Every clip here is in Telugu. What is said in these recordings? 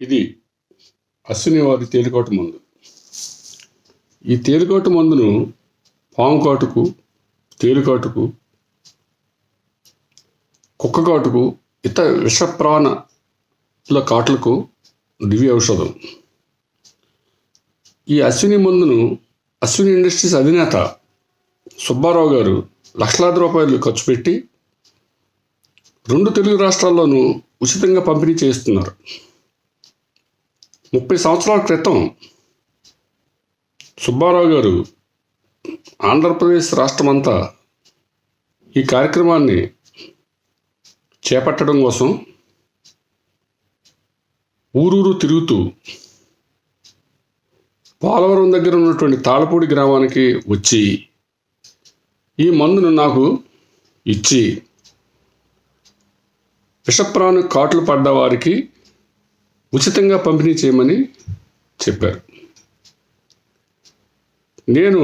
ఇది అశ్విని వారి తేలికాటు మందు. ఈ తేలికాటు మందును పాము కాటుకు, తేలికాటుకు, కుక్క కాటుకు, ఇతర విషప్రాణుల కాటులకు దివ్య ఔషధం. ఈ అశ్విని మందును అశ్విని ఇండస్ట్రీస్ అధినేత సుబ్బారావు గారు లక్షలాది రూపాయలు ఖర్చు పెట్టి 2 తెలుగు రాష్ట్రాల్లోనూ ఉచితంగా పంపిణీ చేస్తున్నారు. 30 సంవత్సరాల క్రితం సుబ్బారావు గారు ఆంధ్రప్రదేశ్ రాష్ట్రమంతా ఈ కార్యక్రమాన్ని చేపట్టడం కోసం ఊరూరు తిరుగుతూ పోలవరం దగ్గర ఉన్నటువంటి తాళపూడి గ్రామానికి వచ్చి ఈ మందును నాకు ఇచ్చి విషప్రాణు కాట్లు పడ్డ వారికి ఉచితంగా పంపిణీ చేయమని చెప్పారు. నేను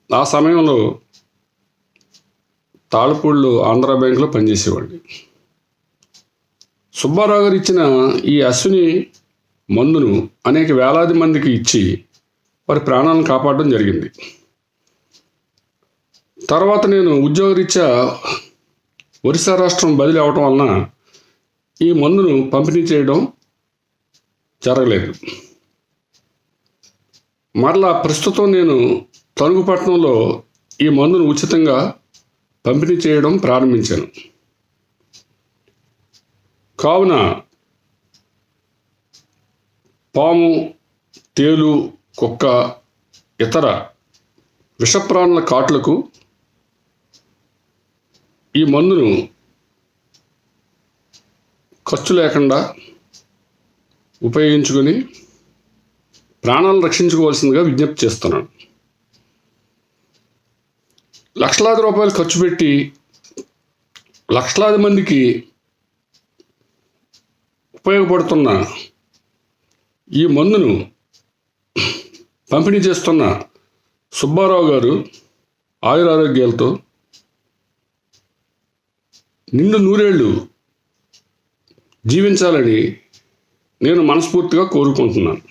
ఆ సమయంలో తాళపూడిలో ఆంధ్రా బ్యాంకులో పనిచేసేవాడిని. సుబ్బారావు గారు ఇచ్చిన ఈ అశ్విని మందును అనేక వేలాది మందికి ఇచ్చి వారి ప్రాణాలను కాపాడడం జరిగింది. తర్వాత నేను ఉద్యోగరీత్యా ఒరిస్సా రాష్ట్రం బదిలీ అవటం వలన ఈ మందును పంపిణీ చేయడం జరగలేదు. మరలా ప్రస్తుతం నేను తణుకుపట్నంలో ఈ మందును ఉచితంగా పంపిణీ చేయడం ప్రారంభించాను. కావున పాము, తేలు, కుక్క, ఇతర విషప్రాణుల కాట్లకు ఈ మందును ఖర్చు లేకుండా ఉపయోగించుకొని ప్రాణాలు రక్షించుకోవాల్సిందిగా విజ్ఞప్తి చేస్తున్నాను. లక్షలాది రూపాయలు ఖర్చు పెట్టి లక్షలాది మందికి ఉపయోగపడుతున్న ఈ మందును పంపిణీ చేస్తున్న సుబ్బారావు గారు ఆయురారోగ్యాలతో నిండు నూరేళ్లు జీవించాలని నేను మనస్ఫూర్తిగా కోరుకుంటున్నాను.